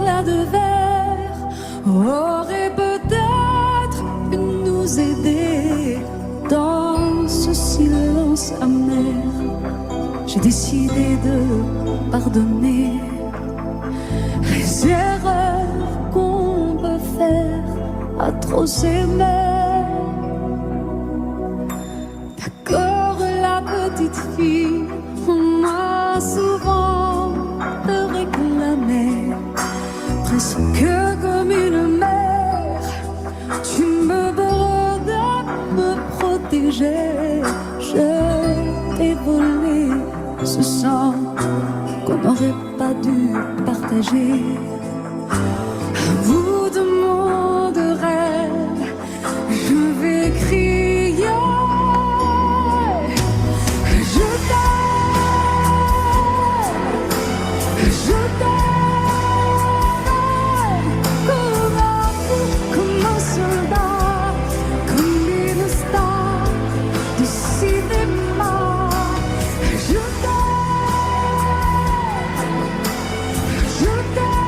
éclat de verre aurait peut-être pu nous aider dans ce silence amer. J'ai décidé de pardonner les erreurs qu'on peut faire à trop s'aimer. D'accord, la petite fille, on m'a souvent réclamé, presque comme une mère. Tu me demandes de me protéger. Je t'ai volé ce sang qu'on n'aurait pas dû partager. À bout de mots de rêve, je vais crier. Je t'aime comme un fou, comme un soldat, comme une star du cinéma. Je t'aime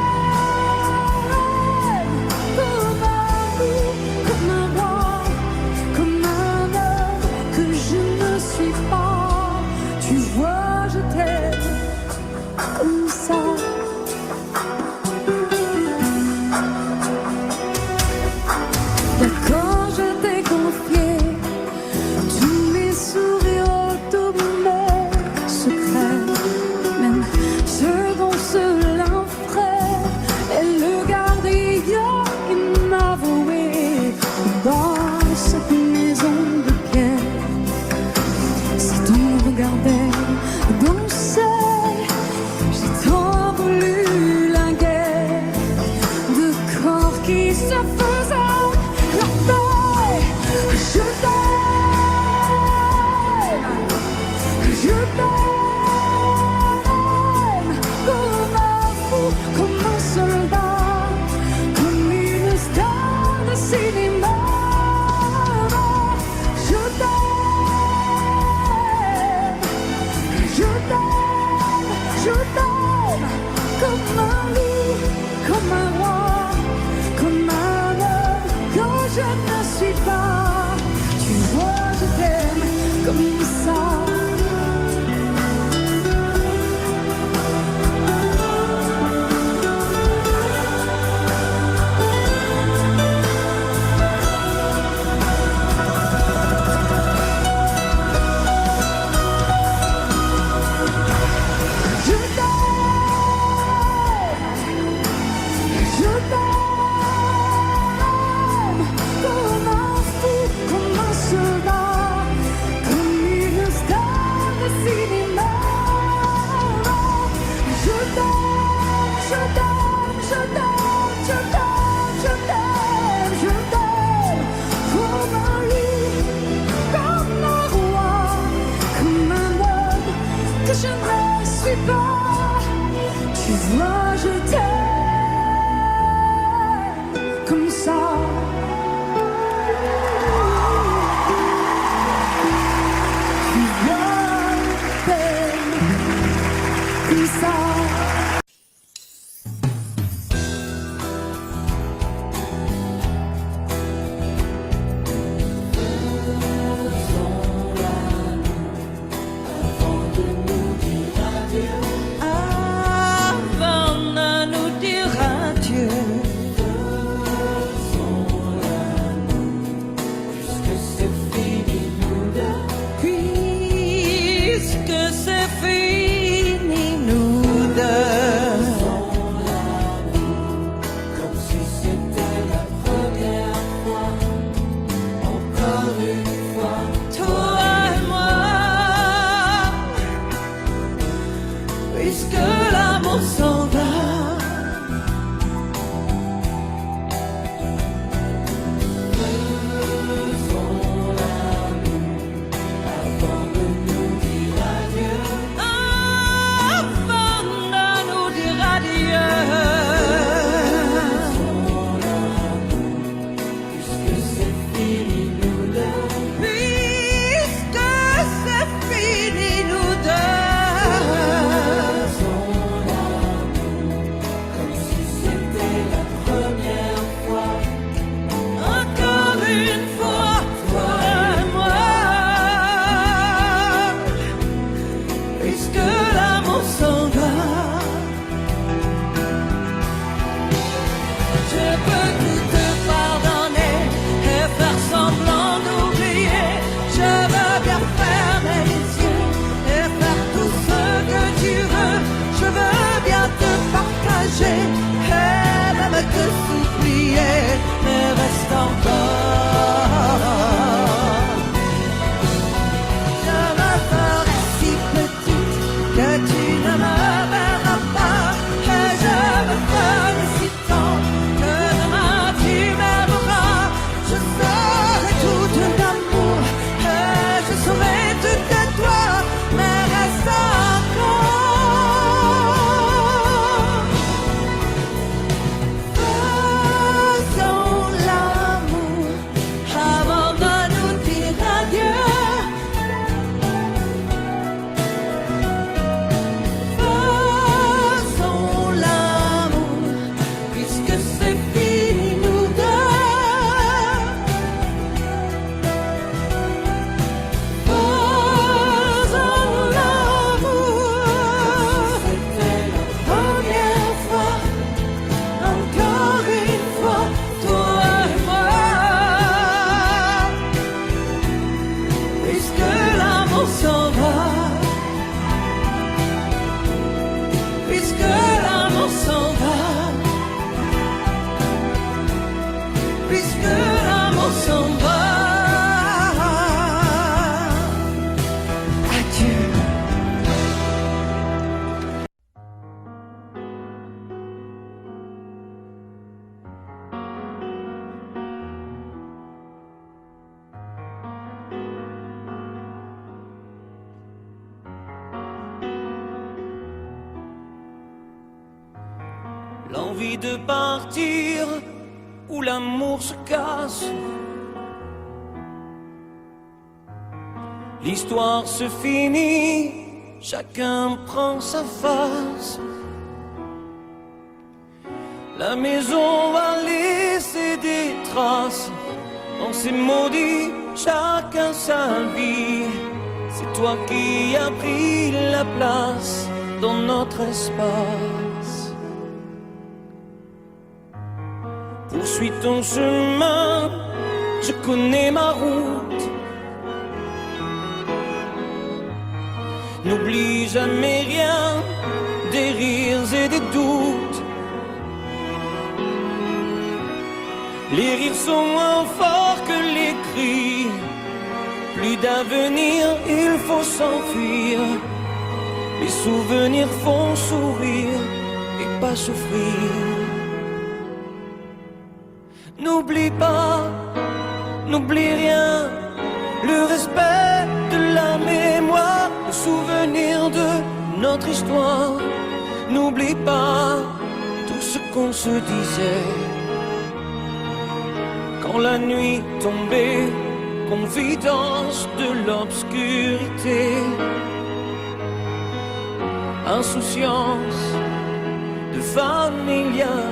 changer, et même que s'oublier, mais reste encore. Je me ferai si petite que tu ne me verras pas, et je me ferai si tendre que demain tu m'aimeras. Je serai toute d'amour, et je serai toute de toi, mais reste encore. Faisons l'amour avant de nous dire adieu. Faisons l'amour puisque c'est fini nous deux. Faisons l'amour. C'était la première fois, encore une fois, toi et moi. Puisque l'amour s'en va, puisque l'amour s'en va, puisque l'amour s'en va. Adieu. L'envie de partir où l'amour se casse. L'histoire se finit, chacun prend sa face. La maison va laisser des traces. On s'est maudit, chacun sa vie. C'est toi qui as pris la place dans notre espace. Poursuis ton chemin, je connais ma route. N'oublie jamais rien, des rires et des doutes. Les rires sont moins forts que les cris. Plus d'avenir, il faut s'enfuir. Les souvenirs font sourire et pas souffrir. N'oublie pas, n'oublie rien, le respect de la mémoire, le souvenir de notre histoire. N'oublie pas tout ce qu'on se disait quand la nuit tombait, confidence de l'obscurité, insouciance de familiarité.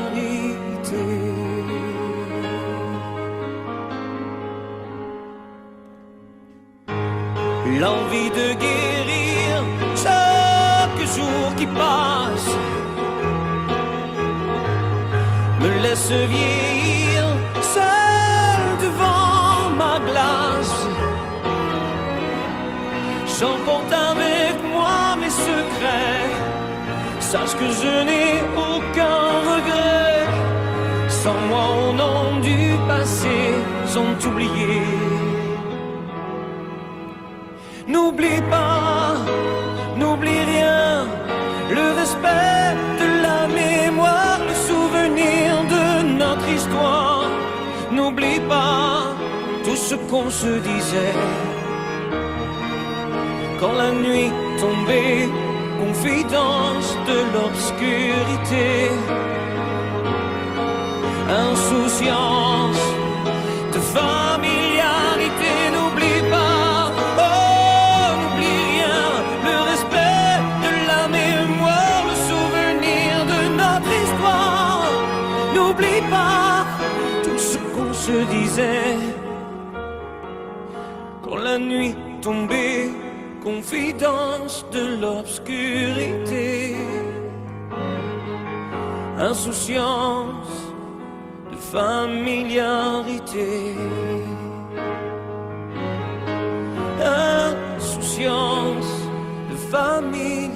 L'envie de guérir chaque jour qui passe me laisse vieillir seul devant ma glace. J'emporte avec moi mes secrets, sache que je n'ai aucun regret. Sans moi au nom du passé sont oubliés. N'oublie pas, n'oublie rien, le respect de la mémoire, le souvenir de notre histoire. N'oublie pas tout ce qu'on se disait quand la nuit tombait, confidence de l'obscurité, insouciance de familiarité. N'oublie pas, oh, n'oublie rien, le respect de la mémoire, le souvenir de notre histoire. N'oublie pas tout ce qu'on se disait quand la nuit tombait, confidence de l'obscurité, insouciance de familiarité, insouciance de familiarité.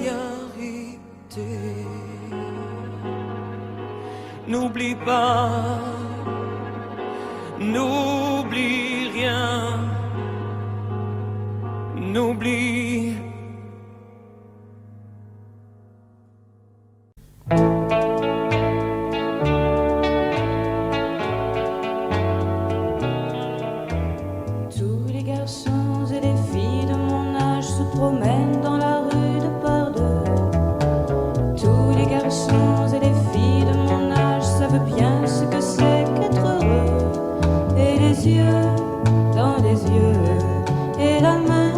n'oublie pas, n'oublie rien, n'oublie. Tous les garçons et les filles de mon âge se promènent dans la rue de par deux. Tous les garçons et les filles de mon âge savent bien ce que c'est qu'être heureux. Et les yeux dans les yeux, et la main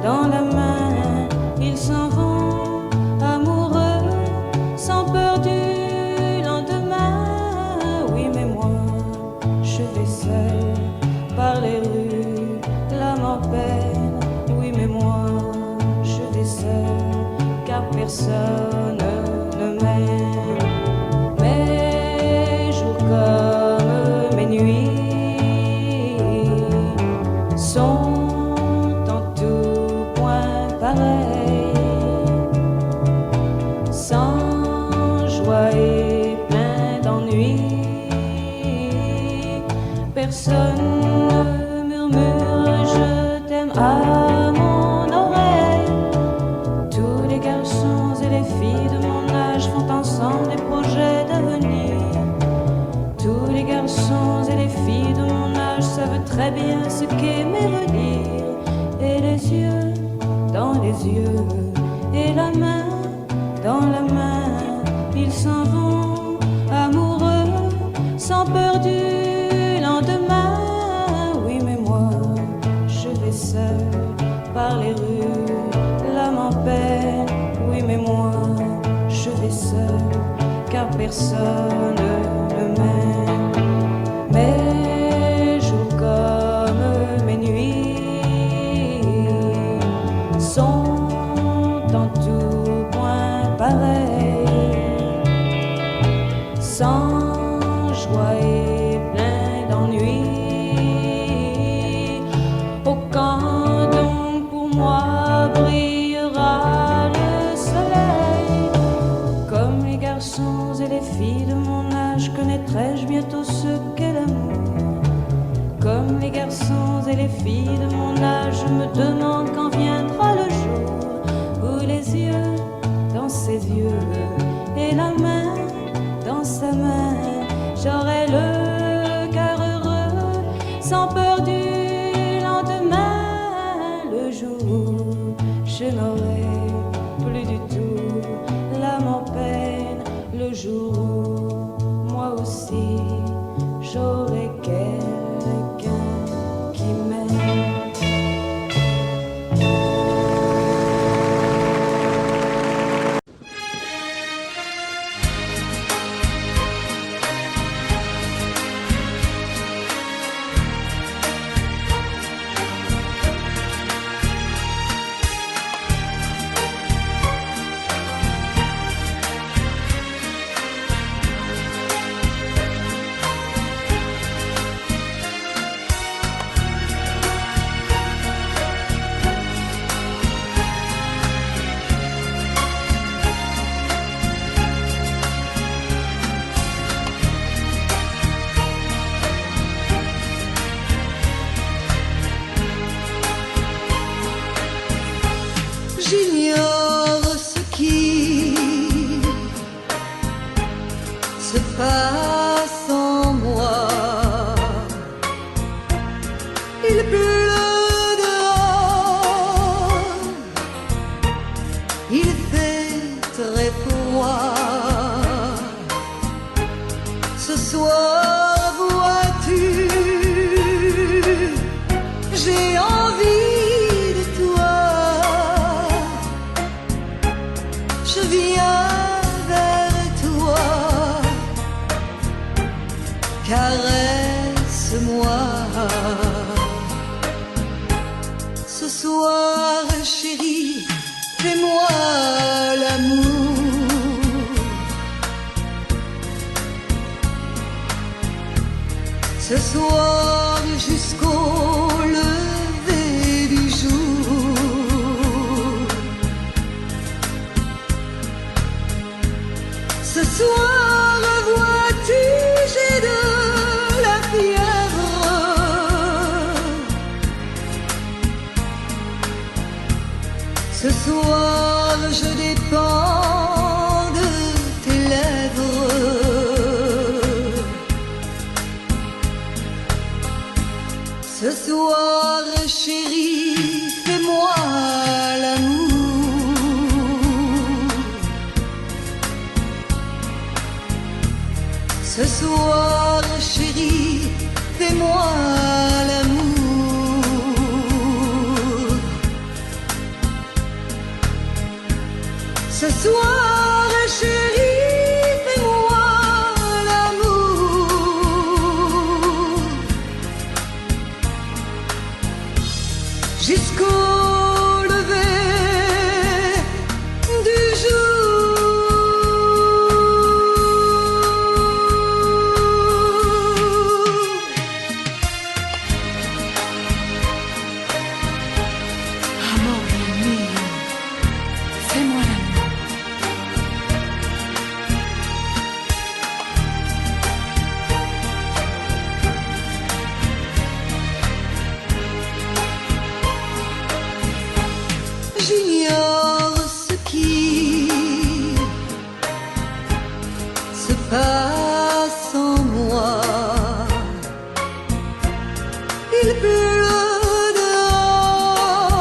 dans la main, ils s'en vont amoureux, sans peur du lendemain. Oui, mais moi, je vais seul par les rues, l'âme en peine. Oui, mais moi, je vais seul, car personne ne m'aime. Mes jours comme mes nuits sont en tout point pareils, sans joie et plein d'ennui. Personne ne murmure je t'aime à mon oreille. Tous les garçons et les filles de mon âge font ensemble des projets d'avenir. Tous les garçons et les filles de mon âge savent très bien ce qu'aimer veut dire. Et les yeux dans les yeux, et la main dans la main, ils s'en vont amoureux, sans peur du lendemain. Oui, mais moi, je vais seul par les rues, l'âme en peine. Oui, mais moi, je vais seul, car personne ne m'aime. Mes jours comme mes nuits sont en tout point pareils, sans joie et plein d'ennui. Oh, quand donc pour moi brillera le soleil, comme les garçons et les filles de mon âge, connaîtrai-je bientôt ce qu'est l'amour. Comme les garçons et les filles de mon âge, je me demande quand viendra le jour où les yeux dans ses yeux et la main dans sa main, j'aurai le cœur heureux, sans peur du lendemain. Le jour où je n'aurai plus du tout l'âme en peine, le jour où moi aussi j'aurai quelqu'un qui m'aime. J'ignore ce qui se passe en moi. Il pleut dehors, il fait très froid. Ce soir, vois-tu, j'ai envie de toi. Je viens vers toi, caresse-moi. Ce soir, chérie, fais-moi l'amour. Ce soir, jusqu'au lever du jour. Ce soir, vois Ce soir, chérie, fais-moi l'amour. Ce soir, chérie, fais-moi l'amour. Jusqu'au lever du J'ignore ce qui se passe en moi. Il pleut dehors,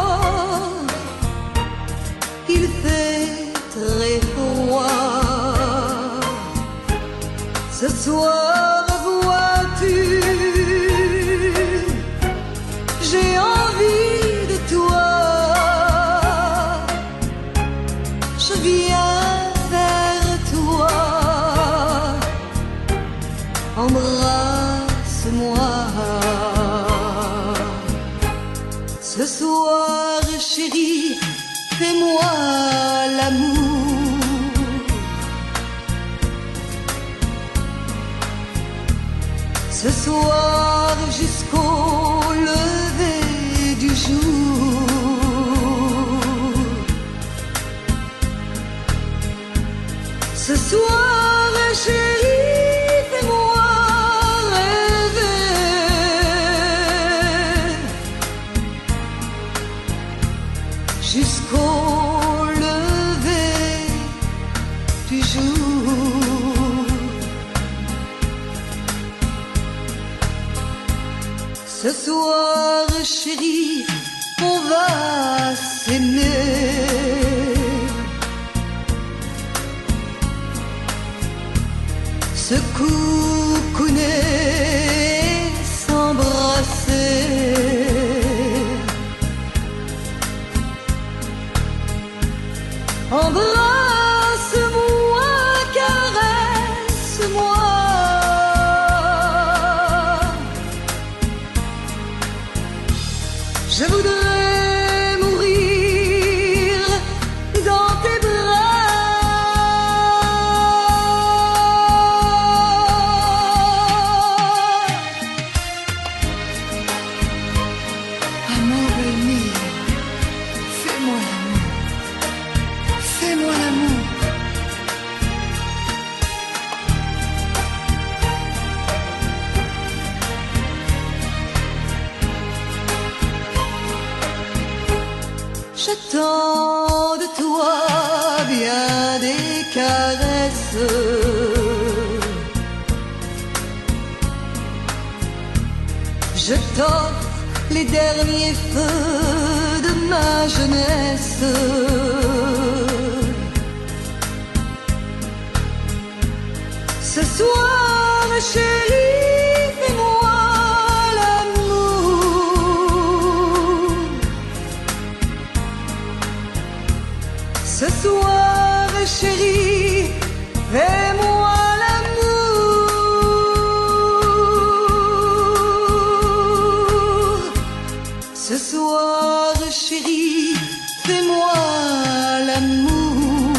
il fait très froid. Ce soir, vois-tu, j'ai envie de toi. Je viens vers toi, embrasse-moi. Ce soir, chérie, fais-moi l'amour. Ce soir, jusqu'au lever du jour. Ce soir, chérie, fais-moi rêver. Jusqu'au lever du jour. Ce soir, chérie, on va s'aimer. Se coucouner, s'embrasser. Embrasse-moi, caresse-moi. Je voudrais mourir dans tes bras. Amore mio, fais-moi l'amour. Fais-moi l'amour. J'attends de toi bien des caresses. Je t'offre les derniers feux de ma jeunesse. Ce soir, chérie, fais-moi l'amour. Ce soir, chérie, fais-moi l'amour. Ce soir, chérie, fais-moi l'amour.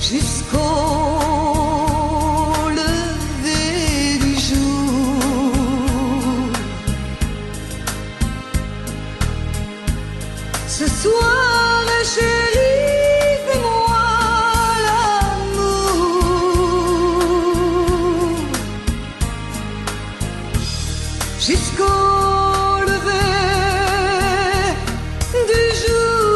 Jusqu'au lever du jour. Ce soir, chérie, fais-moi l'amour. Jusqu'au lever du jour.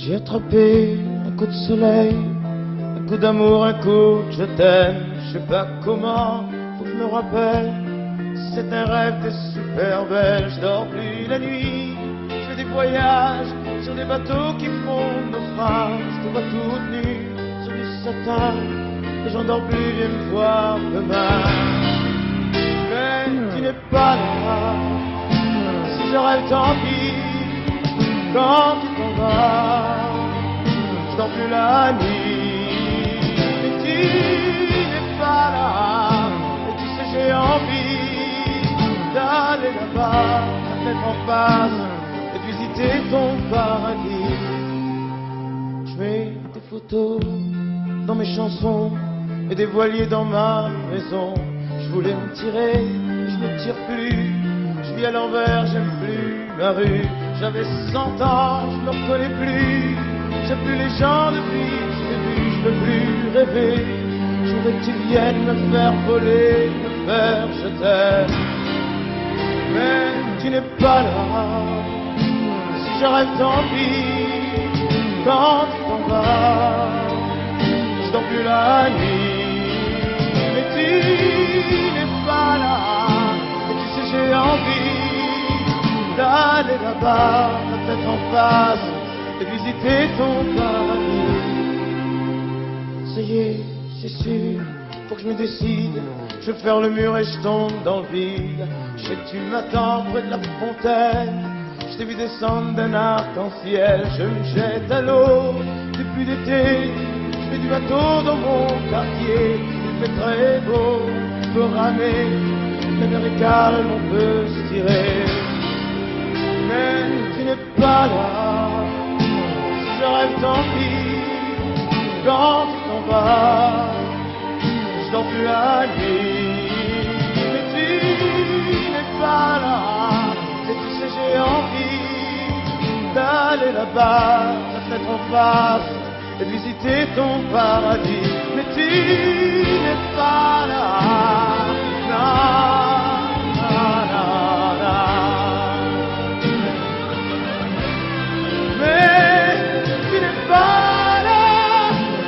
J'ai attrapé un coup de soleil, un coup d'amour, un coup de je t'aime. Je sais pas comment, faut que je me rappelle. C'est un rêve, t'es super belle. Je dors plus la nuit, je fais des voyages sur des bateaux qui font naufrage. Je te vois toute nue sur du satin et j'en dors plus, viens me voir demain. Mais tu n'es pas là, si je rêve tant pis. Quand tu t'en vas, je dors plus la nuit. Mais tu n'es pas là, et tu sais j'ai envie d'aller là-bas, la tête en face, et de visiter ton paradis. Je mets des photos dans mes chansons et des voiliers dans ma maison. Je voulais me tirer, mais je me tire plus. Je vis à l'envers, j'aime plus ma rue. J'avais 100 ans, je me reconnais plus. J'aime plus les gens depuis que je l'ai vu. Je peux plus rêver. Je voudrais que tu viennes me faire voler, me faire je t'aime. Mais tu n'es pas là. Si je rêve, tant pis. Quand tu t'en vas, je dors plus la nuit. Mais tu n'es pas là. Et tu sais j'ai envie d'aller là-bas, la tête en face, et visiter ton paradis. Ça y est, c'est sûr, faut que je me décide. Je vais faire le mur et je tombe dans le vide. Je sais que tu m'attends près de la fontaine. Je t'ai vu descendre d'un arc-en-ciel. Je me jette à l'eau depuis l'été. Je fais du bateau dans mon quartier. Il fait très beau, on peut ramer. La mer est calme, on peut se tirer. Mais tu n'es pas là. Si je rêve, tant pis. Quand tu t'en vas, je dors plus la nuit. Mais tu n'es pas là. Et tu sais j'ai envie d'aller là-bas, la tête en face, et de visiter ton paradis. Mais tu n'es pas là. Non, non, non, non. Mais tu n'es pas là.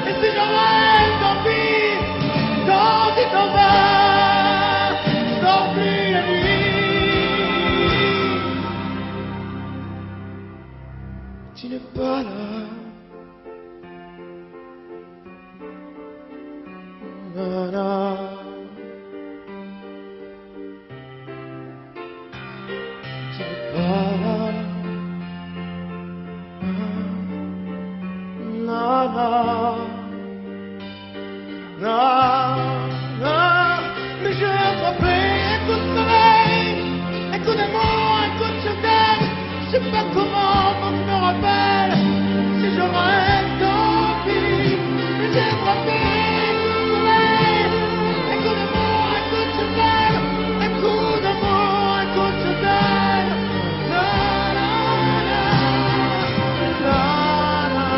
Et si je rêve, tant pis. Quand tu t'en vas, je dors plus la nuit. Tu n'es pas là. Na, na. Tu n'es pas là. Na, na. Na, na. Mais j'ai attrapé un coup de soleil, un coup d'amour, un coup de je t'aime. Je sais pas comment, faut que je me rappelle. Si je rêve, tant pis. Mais j'ai attrapé un coup de soleil, un coup d'amour, un coup de je t'aime. Un coup d'amour, un coup de je t'aime. Na, na, na. Na, na.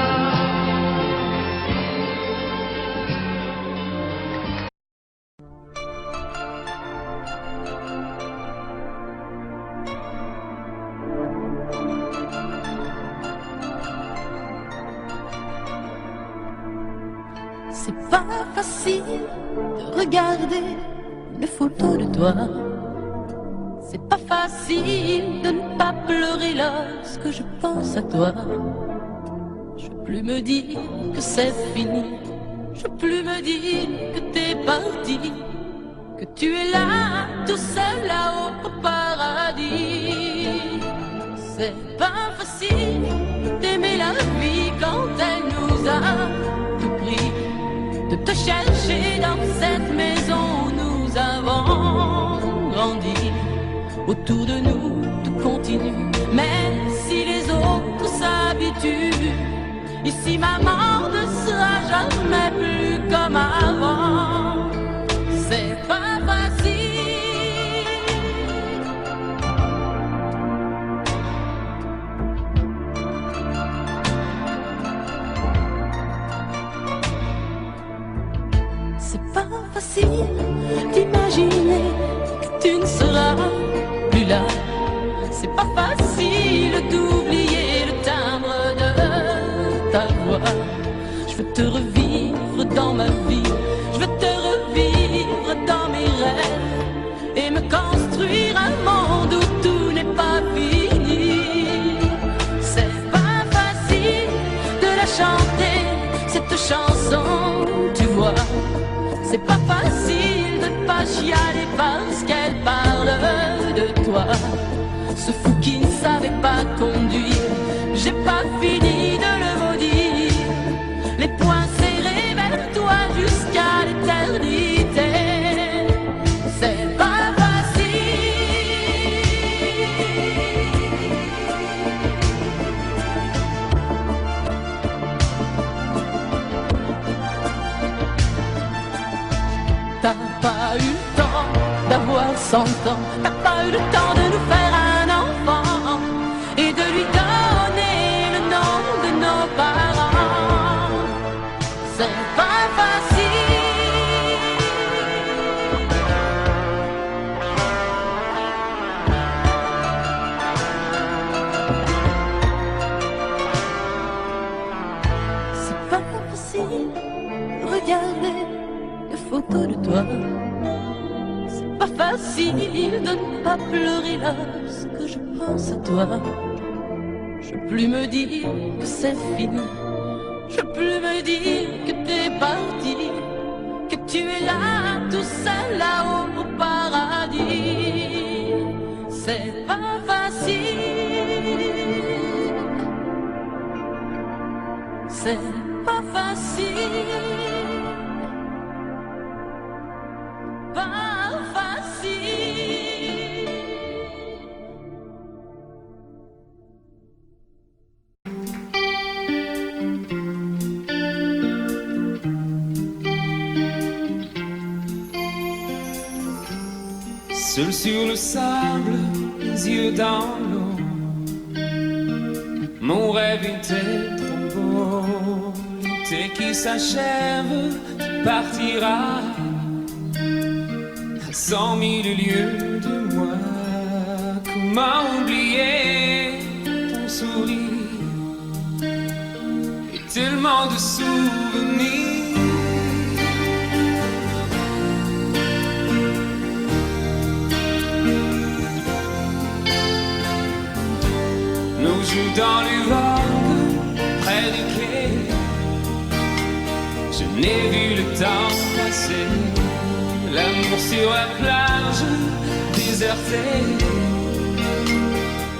C'est pas facile de regarder une photo de toi. C'est pas facile de ne pas pleurer lorsque je pense à toi. Je veux plus me dire que c'est fini. Je veux plus me dire que t'es parti. Que tu es là, tout seul là-haut au paradis. C'est pas facile d'aimer la vie quand elle nous a tout pris. De te chercher dans cette maison où nous avons grandi. Autour de nous, tout continue, même si les autres s'habituent. Ici, maman ne sera jamais plus comme avant. C'est pas facile. C'est pas facile d'imaginer que tu ne seras plus là. C'est pas facile d'oublier le timbre de te revivre dans ma vie. Je veux te revivre dans mes rêves et me construire un monde où tout n'est pas fini. C'est pas facile de la chanter, cette chanson, tu vois. C'est pas facile de ne pas chialer parce qu'elle parle de toi. Ce fou qui ne savait pas conduire, j'ai pas fini de le maudire. Les poings serrés vers toi jusqu'à l'éternité. C'est pas facile. T'as pas eu le temps d'avoir 100 ans, t'as pas eu le temps de nous faire un enfant et de lui donner le nom de nos parents. C'est pas facile. C'est pas facile. Regarder les photos de toi. C'est pas facile de ne pas pleurer lorsque je pense à toi. Je peux plus me dire que c'est fini. Je peux plus me dire que t'es parti, que tu es là, tout seul là-haut au paradis. C'est pas facile. C'est pas facile. Pas facile. Seul sur le sable, les yeux dans l'eau, mon rêve était trop beau. L'été qui s'achève, tu partiras à 100 000 lieues de moi. Comment oublier ton sourire et tellement de souvenirs. Nos joues dans les vagues, près du quai, je n'ai vu le temps passer. L'amour sur la plage, déserté,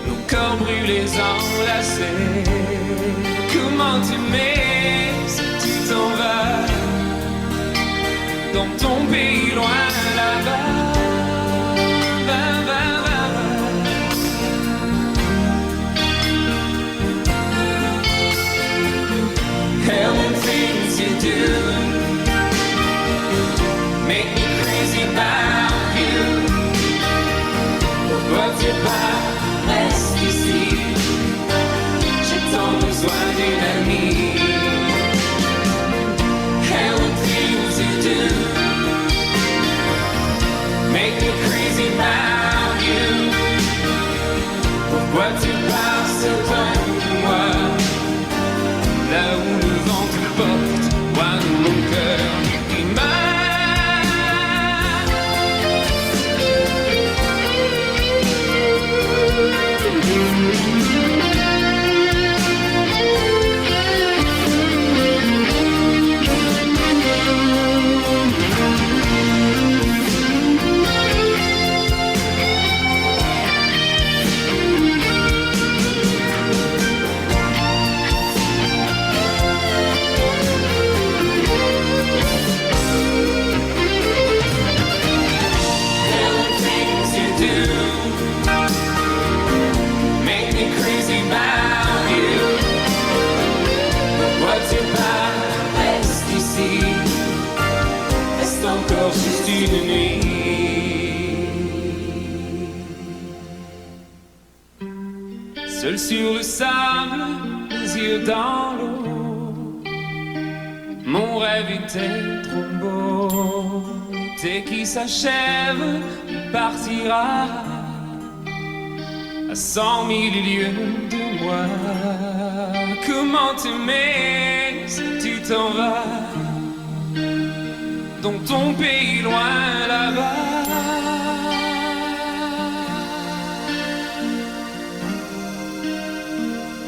nos corps brûlés enlacés. Comment t'aimer si tu t'en vas dans ton pays loin là-bas? And the things you do make me crazy about you. Pourquoi tu pars, reste ici, j'ai tant besoin d'une amie. And the things you do make me crazy about you. Pourquoi tu pars si loin de moi? Là où le vent te porte, loin de mon cœur qui juste une nuit. Seul sur le sable, les yeux dans l'eau, mon rêve était trop beau. L'été qui s'achève, partira à 100 000 lieues de moi. Comment t'aimer si tu t'en vas dans ton pays loin là-bas.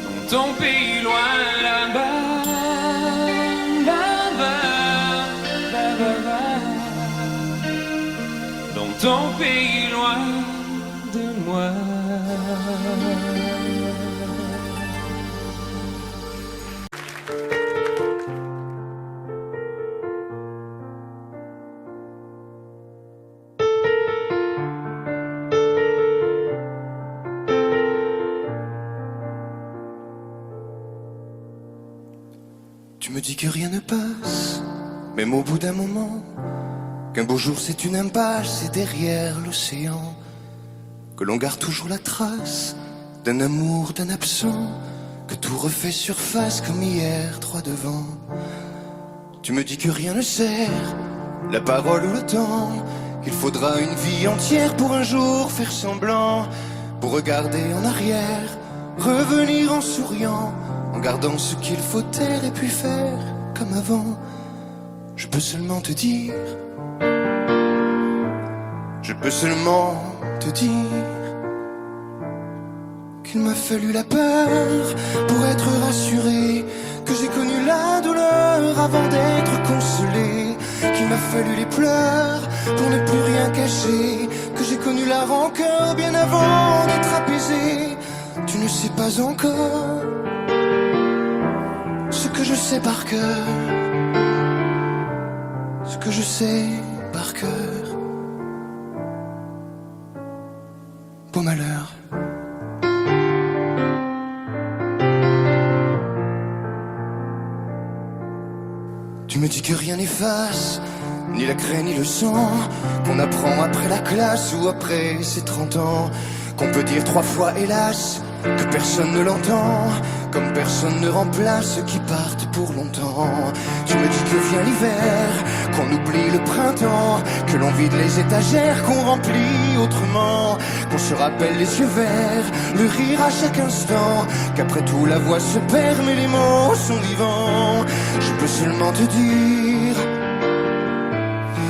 Dans ton pays loin là-bas. Dans ton pays loin de moi. Tu me dis que rien ne passe, même au bout d'un moment, qu'un beau jour c'est une impasse, c'est derrière l'océan, que l'on garde toujours la trace d'un amour, d'un absent, que tout refait surface comme hier, droit devant. Tu me dis que rien ne sert, la parole ou le temps, qu'il faudra une vie entière pour un jour faire semblant, pour regarder en arrière, revenir en souriant, en gardant ce qu'il faut taire et puis faire comme avant. Je peux seulement te dire, je peux seulement te dire qu'il m'a fallu la peur pour être rassuré, que j'ai connu la douleur avant d'être consolé, qu'il m'a fallu les pleurs pour ne plus rien cacher, que j'ai connu la rancœur bien avant d'être apaisé. Tu ne sais pas encore ce que je sais par cœur, ce que je sais par cœur. Beau malheur. Tu me dis que rien n'efface, ni la craie ni le sang, qu'on apprend après la classe ou après ses 30 ans, qu'on peut dire 3 fois hélas, que personne ne l'entend, comme personne ne remplace ceux qui partent pour longtemps. Tu me dis que vient l'hiver, qu'on oublie le printemps, que l'on vide les étagères, qu'on remplit autrement, qu'on se rappelle les yeux verts, le rire à chaque instant, qu'après tout la voix se perd mais les mots sont vivants. Je peux seulement te dire,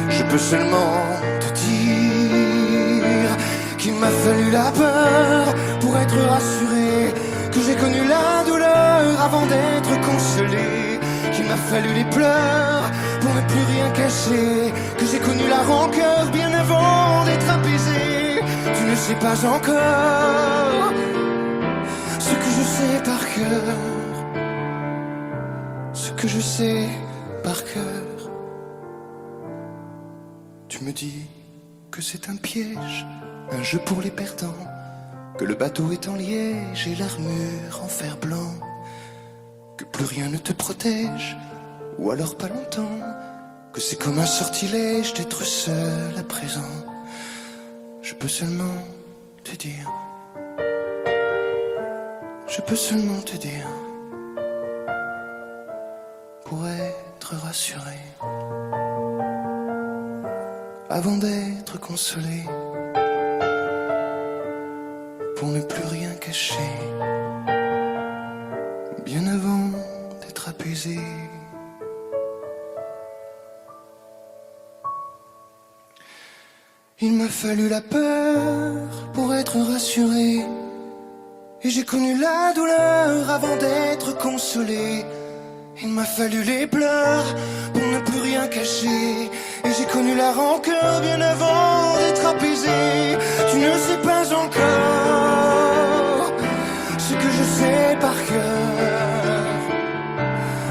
je peux seulement te dire qu'il m'a fallu la peur pour être rassuré, que j'ai connu la douleur avant d'être consolé, qu'il m'a fallu les pleurs pour ne plus rien cacher, que j'ai connu la rancœur bien avant d'être apaisé. Tu ne sais pas encore ce que je sais par cœur, ce que je sais par cœur. Tu me dis que c'est un piège, un jeu pour les perdants, que le bateau est en liège et l'armure en fer blanc, que plus rien ne te protège, ou alors pas longtemps, que c'est comme un sortilège d'être seul à présent. Je peux seulement te dire, je peux seulement te dire, pour être rassuré, avant d'être consolé, pour ne plus rien cacher, bien avant d'être apaisé. Il m'a fallu la peur pour être rassuré, et j'ai connu la douleur avant d'être consolé. Il m'a fallu les pleurs pour ne plus rien cacher, et j'ai connu la rancœur bien avant d'être apaisé. Tu ne sais pas encore ce que je sais par cœur,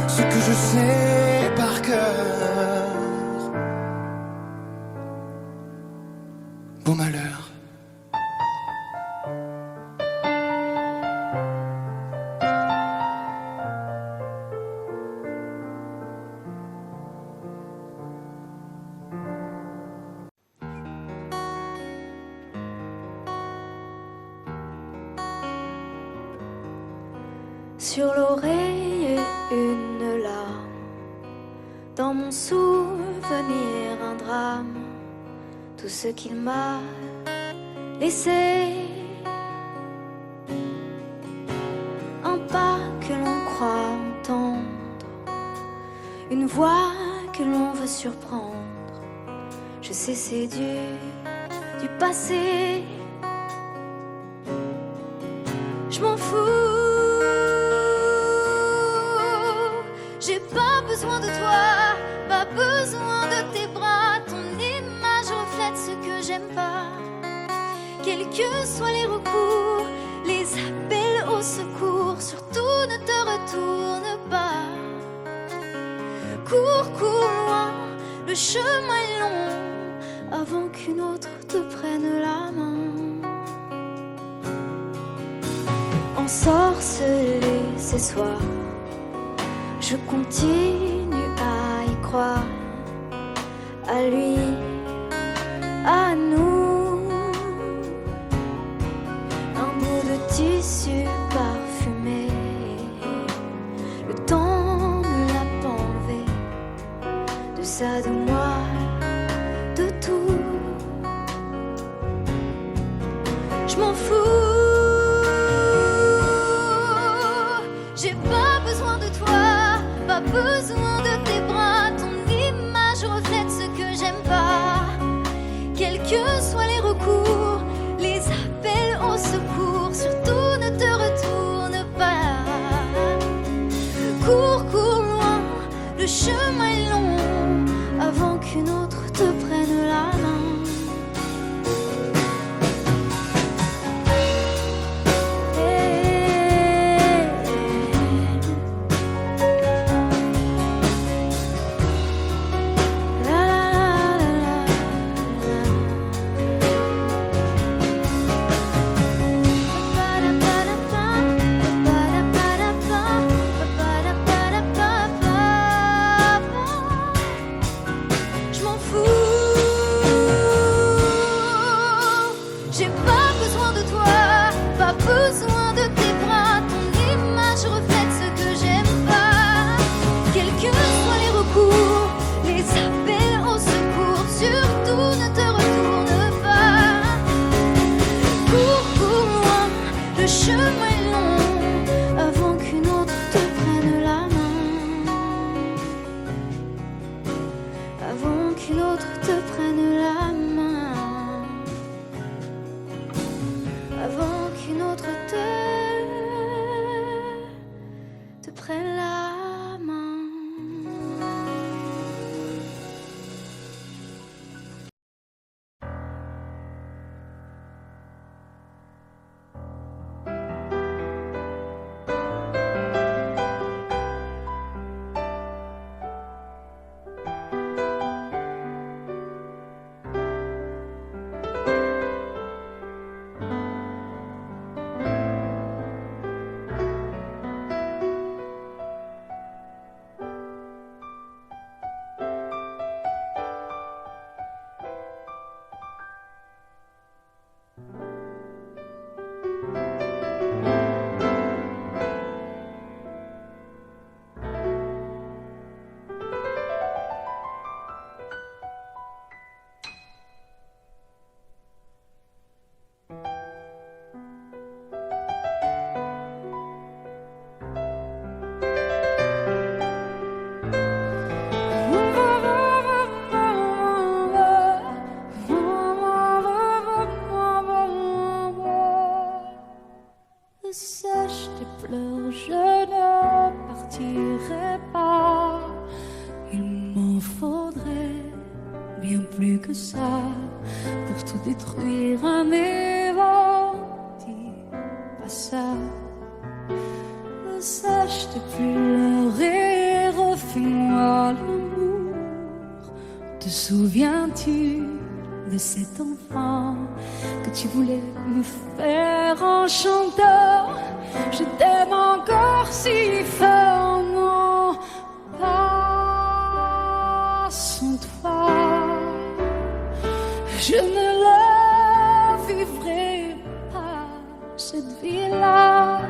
ce que je sais par cœur. Beau malheur. Sur l'oreille une larme, dans mon souvenir un drame, tout ce qu'il m'a laissé, un pas que l'on croit entendre, vois que l'on veut surprendre. Je sais, c'est du passé. Je m'en fous. J'ai pas besoin de toi, pas besoin de tes bras. Ton image reflète ce que j'aime pas. Quels que soient les recours, les appels au secours, surtout ne te retourne pas. Cours, cours loin, le chemin est long, avant qu'une autre te prenne la main. Ensorcelé ces soirs, je continue à y croire, à lui, à nous. Un bout de tissu parfumé, le temps ne l'a pas enlevé, de ça, de moi, de tout. Je m'en fous. J'ai pas besoin de toi, pas besoin de tes bras. Ton image reflète ce que j'aime pas. Quels que soient les recours, les appels au secours, surtout ne te retourne pas. Cours, cours loin, le chemin est long, avant qu'une autre te prenne la main. Sèche tes pleurs, je ne partirai pas. Il m'en faudrait bien plus que ça pour tout détruire, un évent. Dis pas ça. Sèche tes pleurs et refais-moi l'amour. Te souviens-tu de cet enfant que tu voulais me faire en chantant? Je t'aime encore si fort, non, pas sans toi. Je ne la vivrai pas, cette vie-là,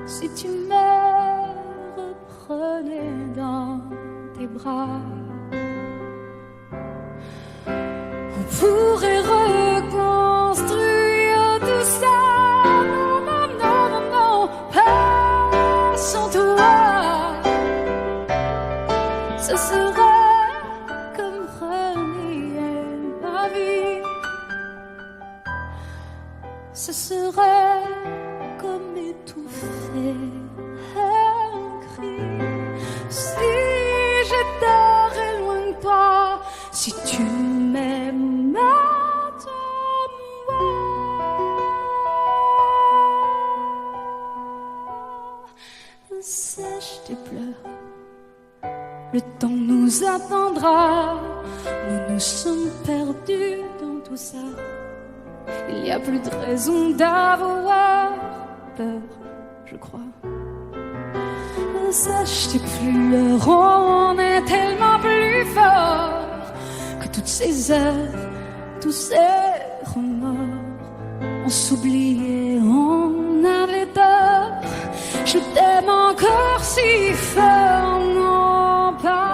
si tu me reprenais dans tes bras. On pourrait reconstruire tout ça. Non, non, non, non, non, pas ce serait comme étouffer un cri. Si j'étais loin de toi, si tu m'aimes, sèche tes pleurs, le temps nous attendra. Nous nous sommes perdus dans tout ça. Il n'y a plus de raison d'avoir peur, je crois. Sèche tes pleurs, on est tellement plus fort que toutes ces heures, tous ces remords. On s'oubliait, on avait tort. Je t'aime encore si fort, non pas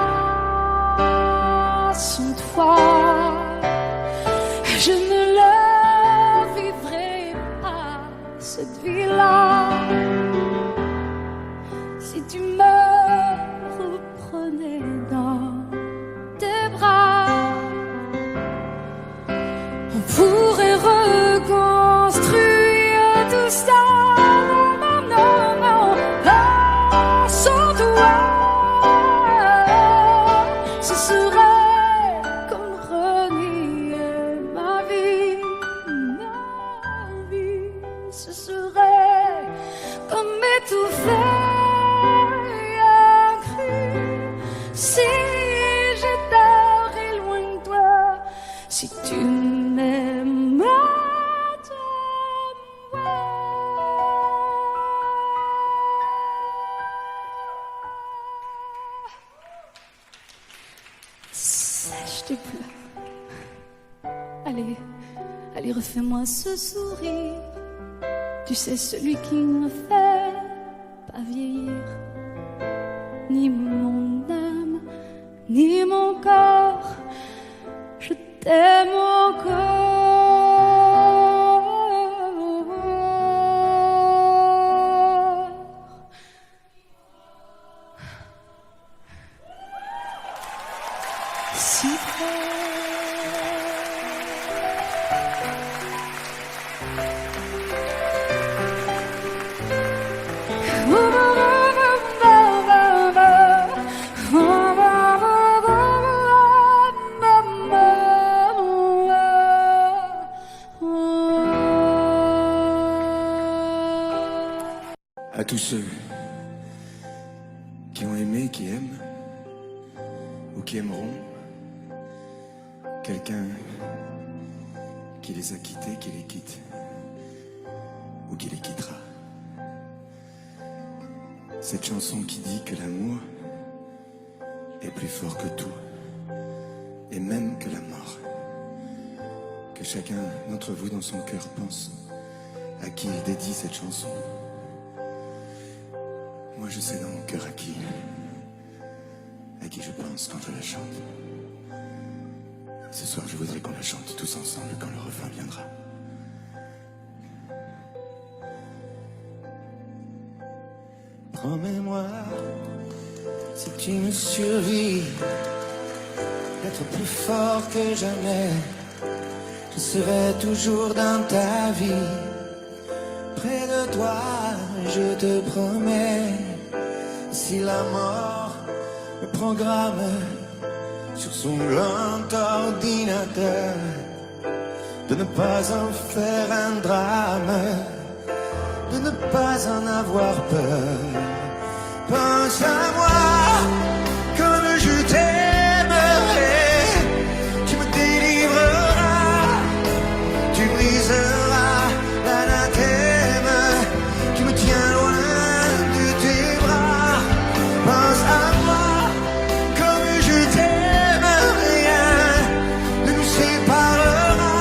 sans toi. Je ne la vivrai pas, cette vie-là. Si tu me reprenais dans tes bras, on pourrait reconstruire tout ça. Si tu m'aimes, sèche tes pleurs. Allez, allez, refais-moi ce sourire. Tu sais, celui qui ne fait pas vieillir. Ni mon âme, ni mon corps. Je t'aime encore. Si fort. À tous ceux qui ont aimé, qui aiment, ou qui aimeront, quelqu'un qui les a quittés, qui les quitte, ou qui les quittera. Cette chanson qui dit que l'amour est plus fort que tout, et même que la mort. Que chacun d'entre vous dans son cœur pense à qui il dédie cette chanson. Moi je sais dans mon cœur à qui je pense quand je la chante. Ce soir je voudrais qu'on la chante tous ensemble quand le refrain viendra. Promets-moi, si tu me survis, d'être plus fort que jamais. Je serai toujours dans ta vie, près de toi, je te promets. Si la mort me programme sur son grand ordinateur, de ne pas en faire un drame, de ne pas en avoir peur. Pense à moi comme je t'aimerai, tu me délivreras, tu briseras l'anathème qui me tient loin de tes bras. Pense à moi comme je t'aime, rien ne nous séparera,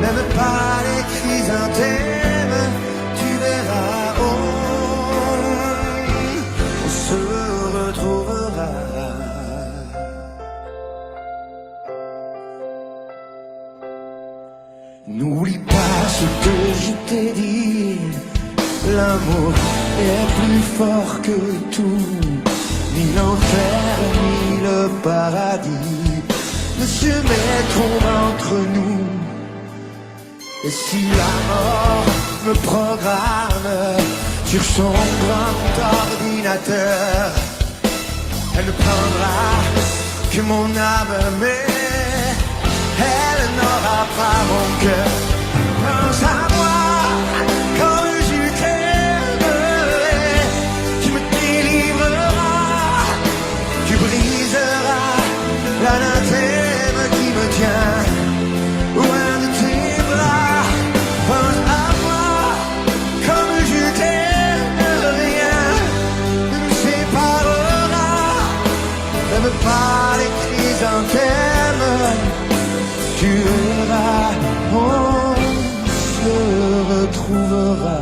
même pas les chrysanthèmes, tu verras, on se retrouvera. N'oublie pas ce que je t'ai dit, l'amour est plus fort que tout, ni l'enfer ni le paradis ne se mettront entre nous. Et si la mort me programme sur son grand ordinateur, elle ne prendra que mon âme, mais elle n'aura pas mon cœur. Pense à moi quand je t'aimerai, tu me délivreras, tu briseras l'anathème qui me tient loin de tes bras. Pense à moi comme je t'aime, rien ne nous séparera. N'aime pas les chrysanthèmes, tu verras, on se retrouvera.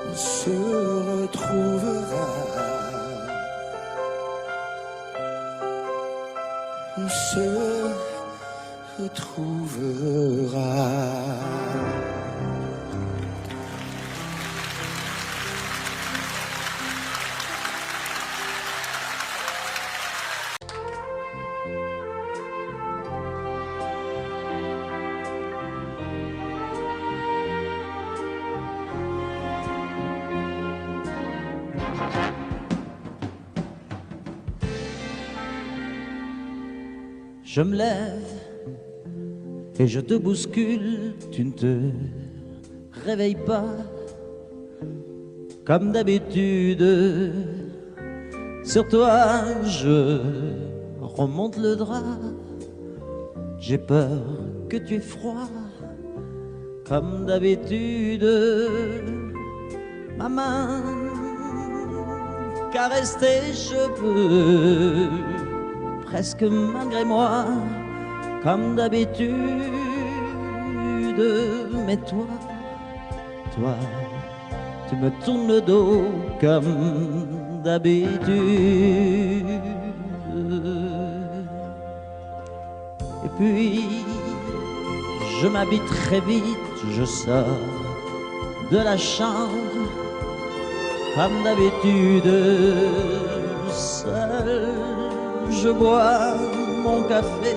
On se retrouvera. On se retrouvera. Je me lève et je te bouscule, tu ne te réveilles pas comme d'habitude. Sur toi, je remonte le drap. J'ai peur que tu aies froid comme d'habitude. Ma main caresse tes cheveux, presque malgré moi, comme d'habitude. Mais toi, tu me tournes le dos comme d'habitude. Et puis, je m'habille très vite, je sors de la chambre, comme d'habitude, seul. Je bois mon café,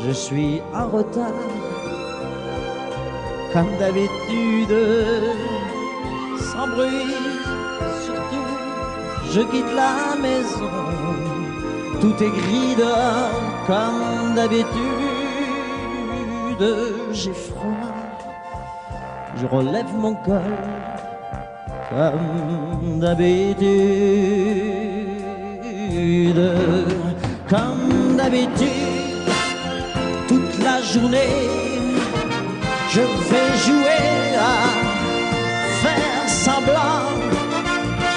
je suis en retard, comme d'habitude, sans bruit, surtout, je quitte la maison, tout est gris dehors, comme d'habitude, j'ai froid, je relève mon col, comme d'habitude. Comme d'habitude, toute la journée, je vais jouer à faire semblant.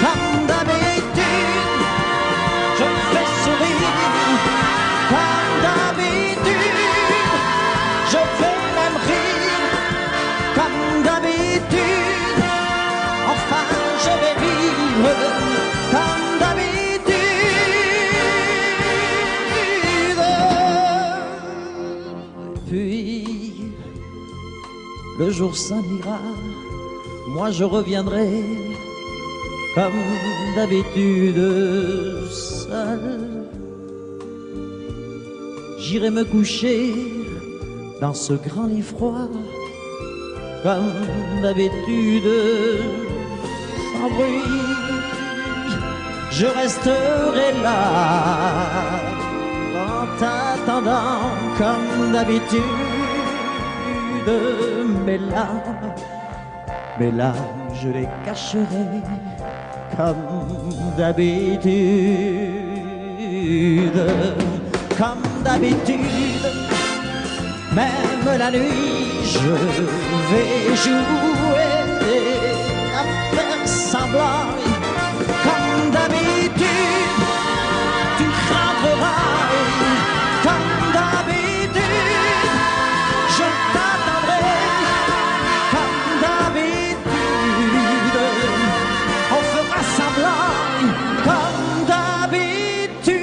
Comme d'habitude, je fais sourire. Comme d'habitude, je vais même rire. Comme d'habitude, enfin je vais vivre. Comme d'habitude. Puis, le jour s'en ira, moi je reviendrai, comme d'habitude, seul. J'irai me coucher dans ce grand lit froid, comme d'habitude, sans bruit. Je resterai là, en t'attendant, comme d'habitude. Mes larmes, je les cacherai, comme d'habitude. Comme d'habitude, même la nuit, je vais jouer à faire semblant. Comme d'habitude, tu rentreras. Comme d'habitude, je t'attendrai. Comme d'habitude, on fera semblant. Comme d'habitude.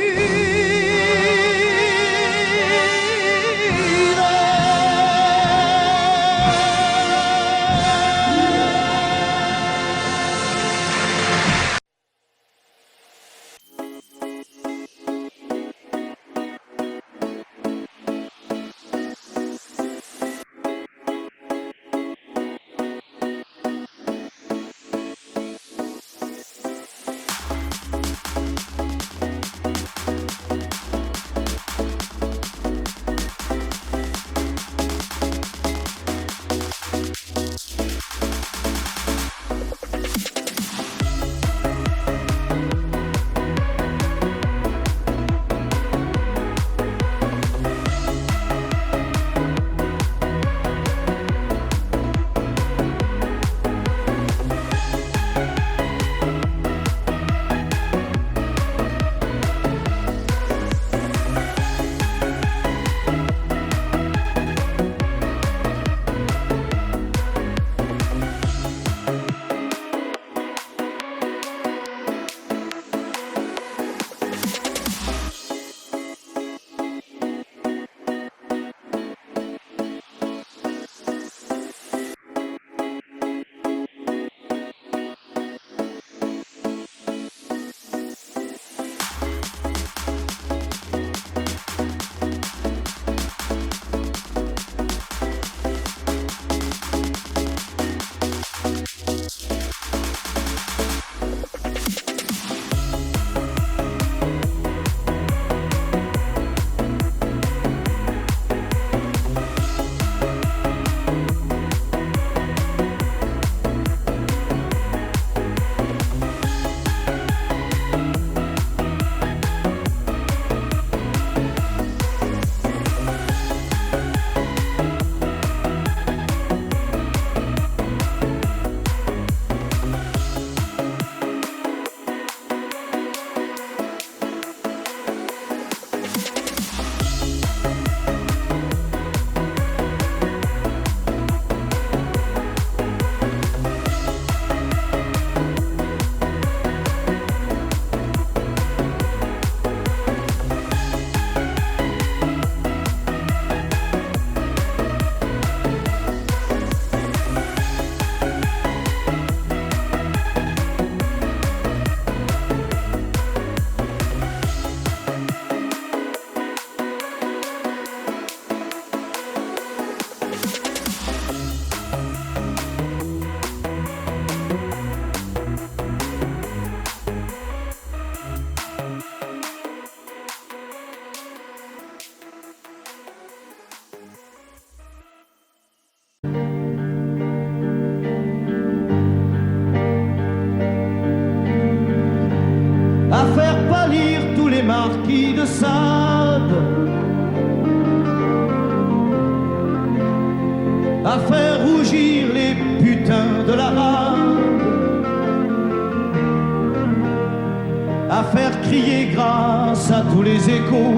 crier grâce à tous les échos,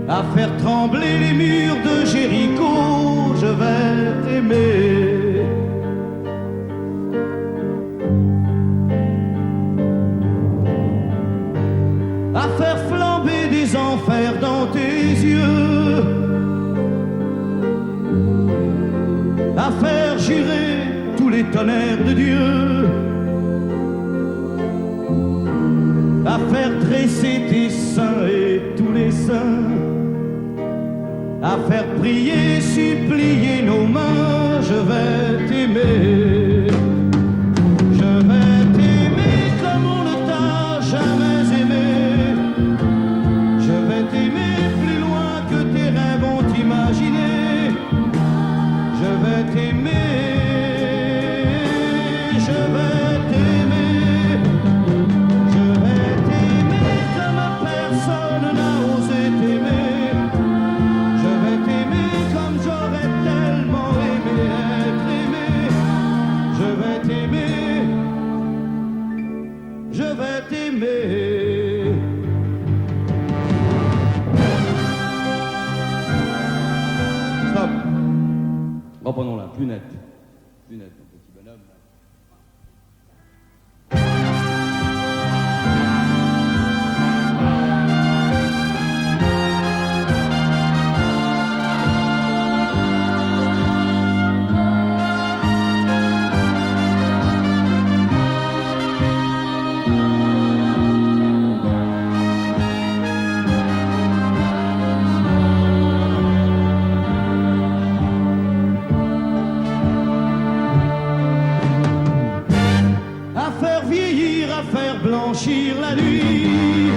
à faire trembler les murs de Jéricho. Je vais t'aimer. À faire flamber des enfers dans tes yeux, à faire jurer tous les tonnerres de Dieu, à faire dresser tes seins et tous les saints, à faire prier, supplier nos mains. Je vais t'aimer. Je vais t'aimer comme on ne t'a jamais aimé. Je vais t'aimer plus loin que tes rêves ont imaginé. Je vais t'aimer. Je vais t'aimer. Je vais t'aimer comme personne n'a osé t'aimer. Je vais t'aimer comme j'aurais tellement aimé être aimé. Je vais t'aimer. Je vais t'aimer. Stop. Reprenons là, plus net. Plus net, mon petit bonhomme. À faire vieillir, à faire blanchir la nuit,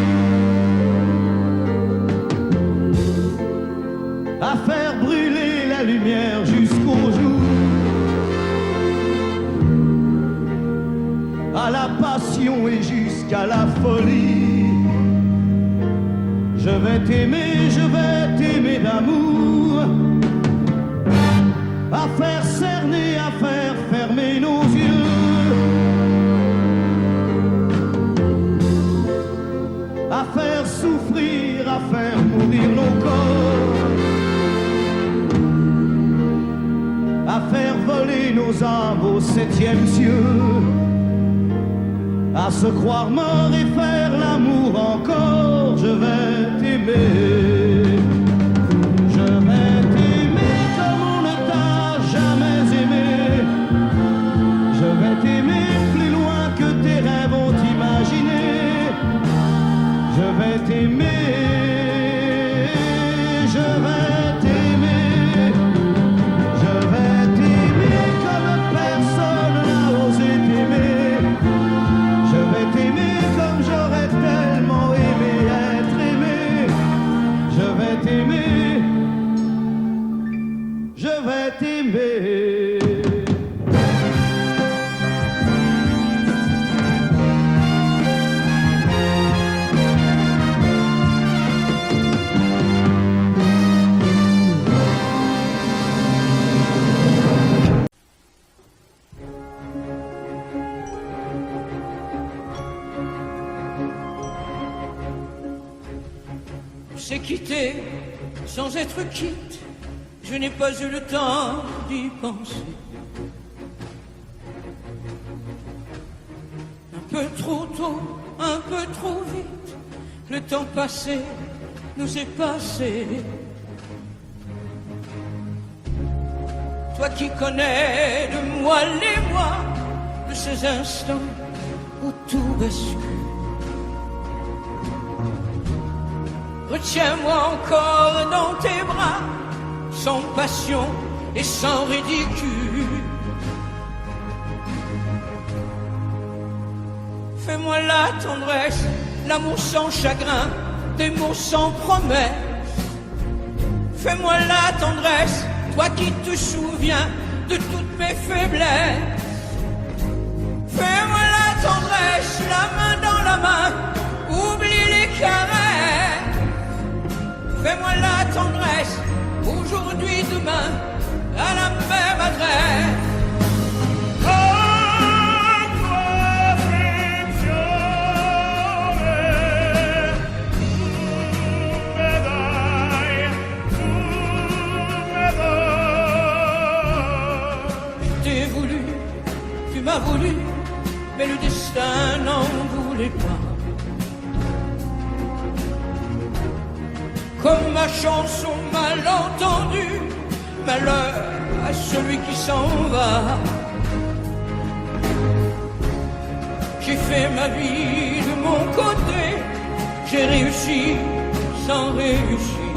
à faire brûler la lumière jusqu'au jour, à la passion et jusqu'à la folie. Je vais t'aimer d'amour, à faire cerner, à faire fermer nos yeux, à faire souffrir, à faire mourir nos corps, à faire voler nos âmes au 7e cieux, à se croire mort et faire l'amour encore. Je vais t'aimer. Je vais t'aimer comme on ne t'a jamais aimé. Je vais t'aimer plus loin que tes rêves ont imaginé. Je vais t'aimer, je vais t'aimer, je vais t'aimer comme personne n'a osé t'aimer. Je vais t'aimer comme j'aurais tellement aimé être aimé. Je vais t'aimer, je vais t'aimer. C'est quitter sans être quitte, je n'ai pas eu le temps d'y penser. Un peu trop tôt, un peu trop vite, le temps passé nous est passé. Toi qui connais de moi les mois, de ces instants où tout bascule. Retiens-moi encore dans tes bras, sans passion et sans ridicule. Fais-moi la tendresse, l'amour sans chagrin, des mots sans promesse. Fais-moi la tendresse, toi qui te souviens de toutes mes faiblesses. Fais-moi la tendresse, la main dans la main, oublie les caresses. Fais-moi la tendresse, aujourd'hui, demain, à la même adresse. Oh, toi, comme ma chanson mal entendue. Malheur à celui qui s'en va. J'ai fait ma vie de mon côté, j'ai réussi sans réussir.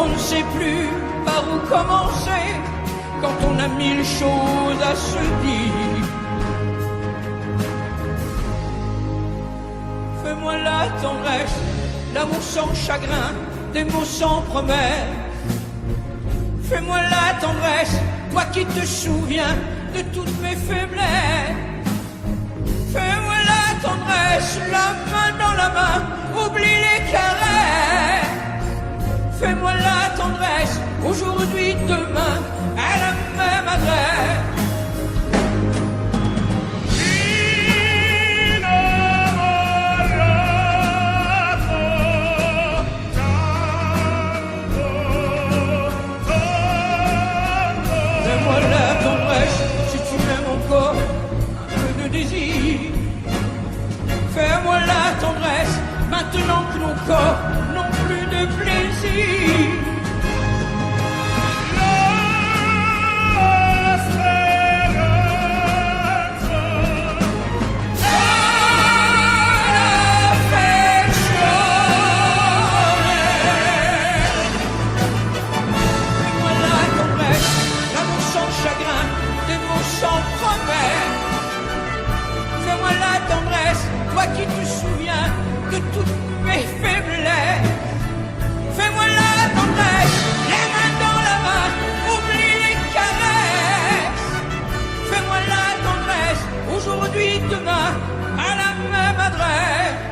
On ne sait plus par où commencer quand on a mille choses à se dire. Fais-moi la tendresse, l'amour sans chagrin, des mots sans promesse. Fais-moi la tendresse, toi qui te souviens de toutes mes faiblesses. Fais-moi la tendresse, la main dans la main, oublie les caresses. Fais-moi la tendresse, aujourd'hui, demain, à la même adresse. Fais-moi la tendresse, si tu m'aimes encore, un peu de désir. Fais-moi la tendresse, maintenant que nos corps n'ont plus de plaisir. Toi qui te souviens de toutes mes faiblesses. Fais-moi la tendresse, les mains dans la main, oublie les caresses. Fais-moi la tendresse, aujourd'hui, demain, à la même adresse.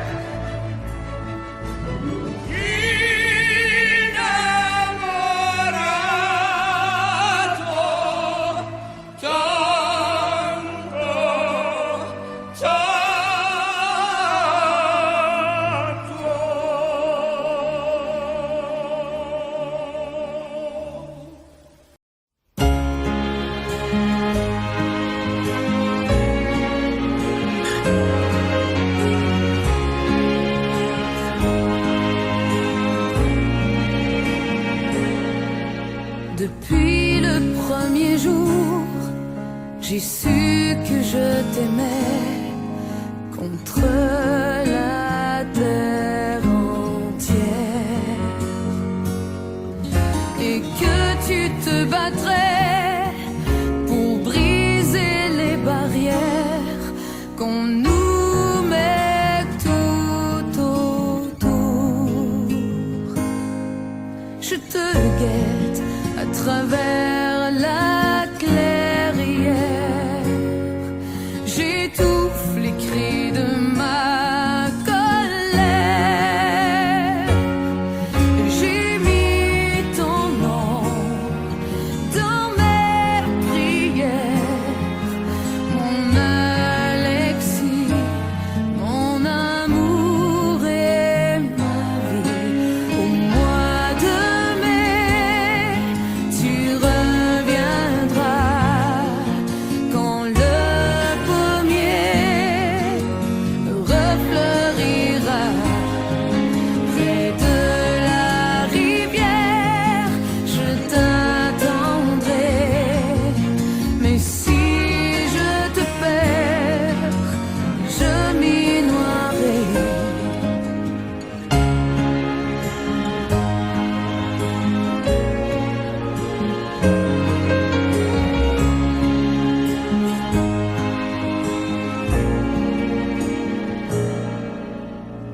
Depuis le premier jour, j'ai su que je t'aimais contre la terre entière et que tu te battrais pour briser les barrières qu'on nous met tout autour. Je te guette à travers la clairière, j'étouffe les cris de ma colère. J'ai mis ton nom dans mes prières, mon Alexis, mon amour et ma vie. Au mois de mai, tu reviendras quand le pommier refleurira près de la rivière. Je t'attendrai, mais si je te perds, je m'y noierai.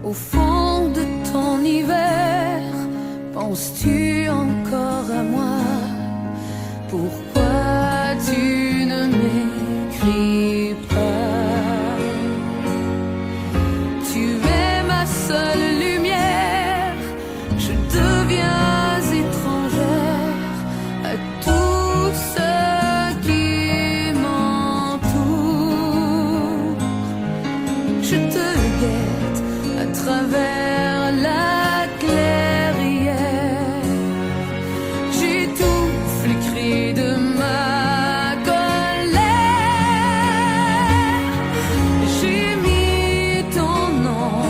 Au fond de ton hiver, penses-tu encore à moi? Pourquoi tu ne m'écris pas? Tu es ma seule lumière, je deviens étrangère à tout ce qui m'entoure. Je te guette à travers la clairière, j'étouffe les cris de ma colère. J'ai mis ton nom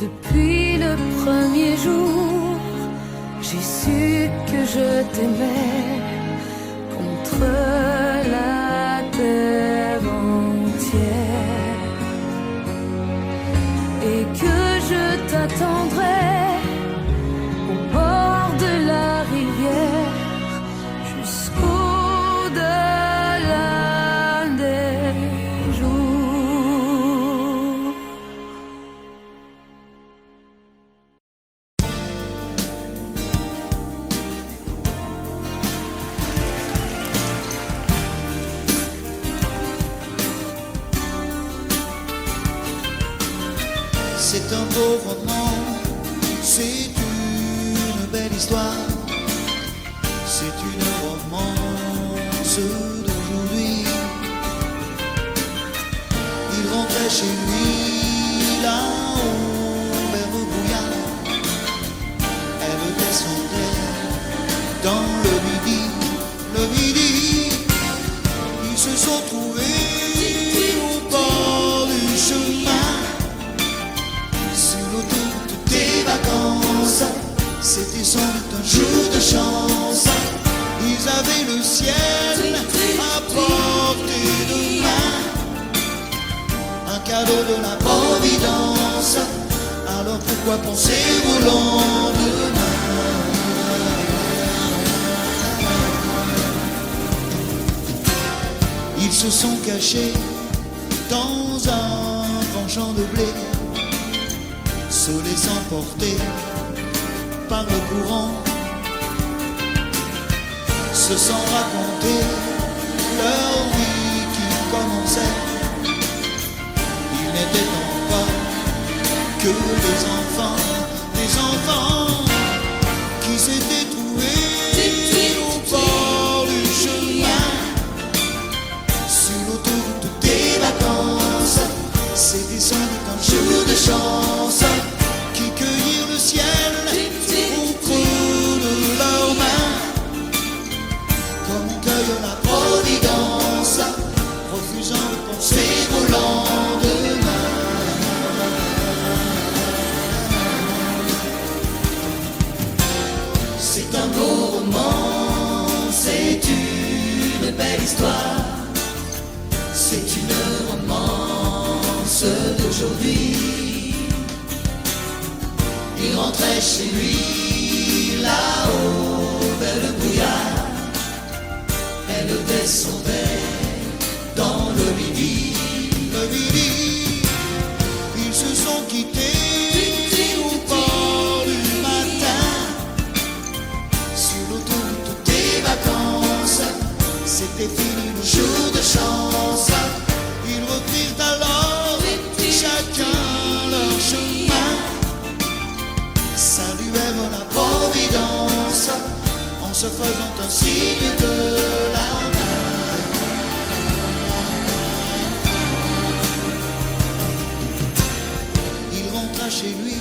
Depuis le premier jour, j'ai su que je t'aimais contre la terre entière et que je t'attendrai au bord de la rivière jusqu'au-delà des jours. C'est un beau roman, c'est une belle histoire, c'est une romance d'aujourd'hui. Il rentrait chez lui là-haut vers le brouillard, elle descendait dans le midi, ils se sont trouvés au bord du chemin. Des vacances, c'était sans doute un jour de chance. Ils avaient le ciel à portée de main, un cadeau de la providence. Alors pourquoi penser au lendemain? Ils se sont cachés dans un grand champ de blé, se laissant porter par le courant, se sont racontés leur vie qui commençait. Ils n'étaient donc pas que des enfants qui s'étaient trouvés au bord du chemin, sur l'autoroute des vacances. C'était sans doute un jour de chance, qui cueillirent le ciel au creux de leurs mains, comme on cueille la providence, refusant de penser au lendemain. C'est un beau roman, c'est une belle histoire, c'est une romance d'aujourd'hui. Il rentrait chez lui là-haut vers le brouillard, elle descendait dans le midi, ils se sont quittés au bord du matin, sur l'autoroute des vacances. C'était fini le jour de chance, ils reprirent alors chacun leur chemin, saluèrent la providence en se faisant un signe de la main. Il rentra chez lui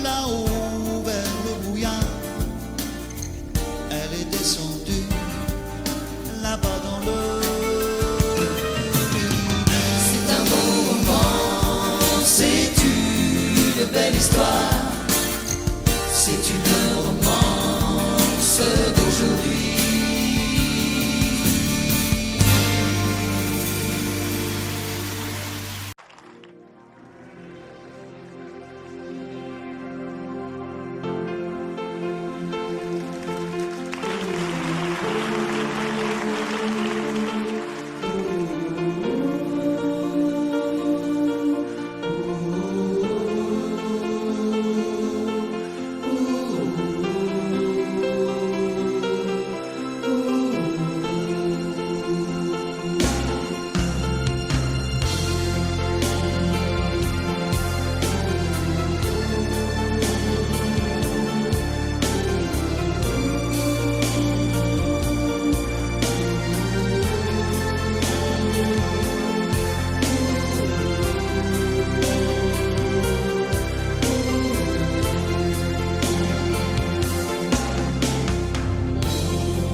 là-haut vers le brouillard, elle est descendue là-bas dans le midi. C'est un beau roman, c'est une belle histoire, c'est une romance d'aujourd'hui.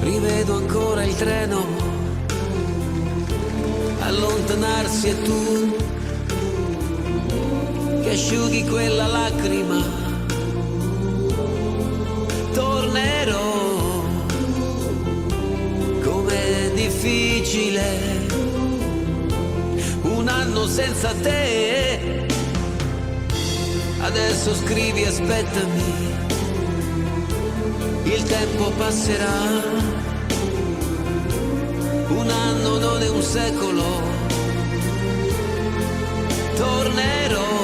Rivedo ancora il treno allontanarsi e tu che asciughi quella lacrima. Tornerò, com'è difficile un anno senza te. Adesso scrivi, aspettami, il tempo passerà. Un anno non è un secolo. Tornerò,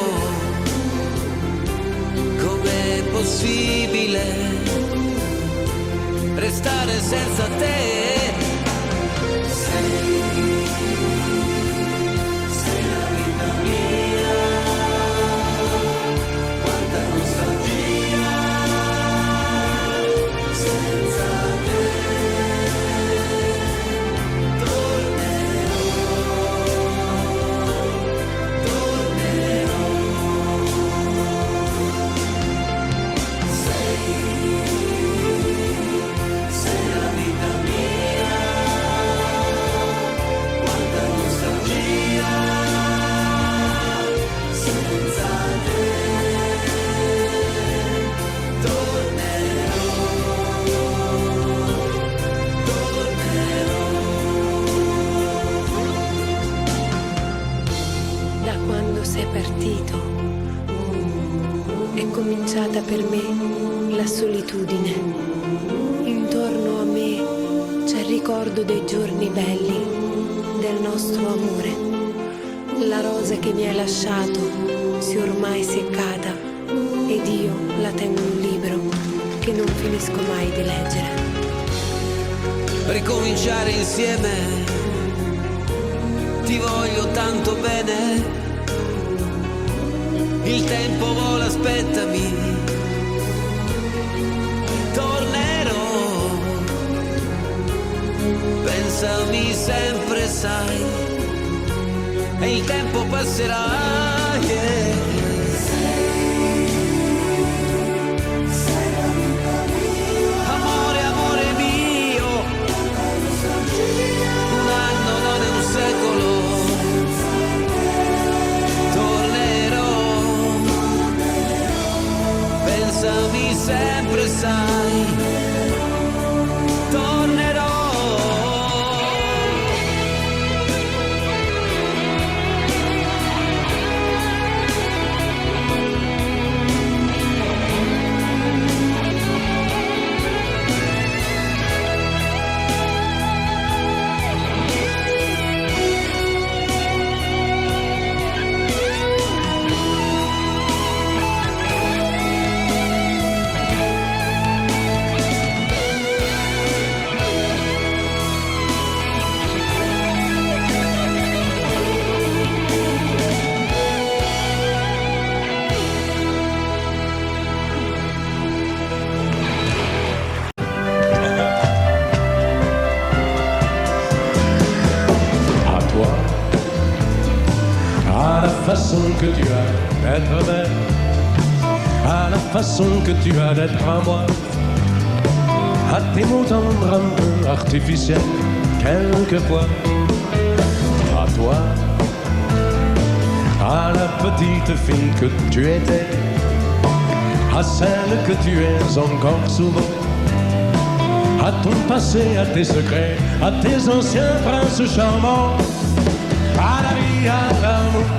com'è possibile restare senza te? Sei la vita mia, quanta nostalgia senza te. Da quando sei partito è cominciata per me la solitudine. Intorno a me c'è il ricordo dei giorni belli, del nostro amore. La rosa che mi hai lasciato si è ormai seccata ed io la tengo in un libro che non finisco mai di leggere. Ricominciare insieme, ti voglio tanto bene. Il tempo vola, aspettami, tornerò. Pensami sempre, sai, e il tempo passerà, yeah. Amore, amore mio, un anno non è un secolo. Pensami sempre, sai, tornerò. Que tu as d'être belle, à la façon que tu as d'être à moi, à tes mots tendres un peu artificiels, quelquefois, à toi, à la petite fille que tu étais, à celle que tu es encore souvent, à ton passé, à tes secrets, à tes anciens princes charmants, à la vie, à l'amour,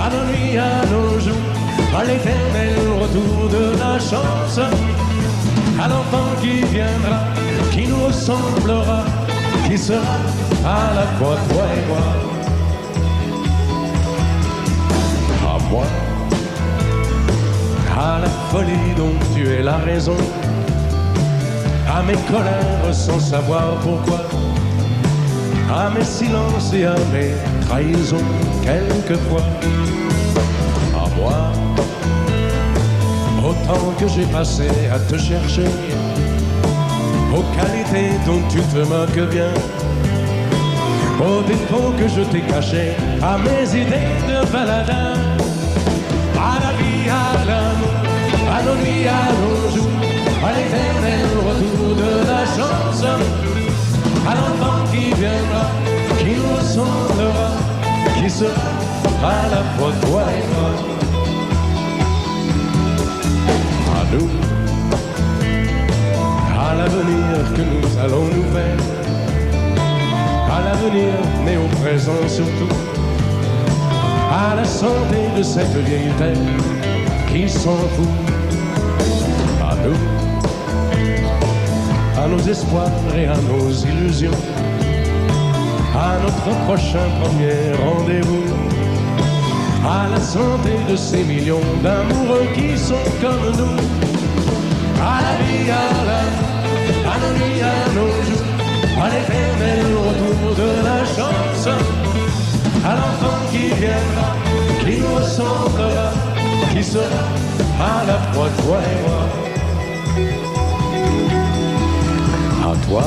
à nos nuits, à nos jours, à l'éternel retour de la chance, à l'enfant qui viendra, qui nous ressemblera, qui sera à la fois toi et moi. À moi, à la folie dont tu es la raison, à mes colères sans savoir pourquoi, à mes silences et à mes trahisons quelquefois. À moi, autant que j'ai passé à te chercher, aux qualités dont tu te moques bien, aux défauts que je t'ai cachés, à mes idées de baladin, à la vie, à l'amour, à nos nuits, à nos jours, à l'éternel retour de la chance, à l'enfant qui viendra, qui nous ressemblera, qui sera à la fois toi et moi. surtout à la santé de cette vieille terre qui s'en fout. À nous, à nos espoirs et à nos illusions, à notre prochain premier rendez-vous, à la santé de ces millions d'amoureux qui sont comme nous, à la vie, à nos nuits, à nos jours, à l'éternel retour de la chance, à l'enfant qui viendra, qui nous ressemblera, qui sera à la fois toi et moi. À toi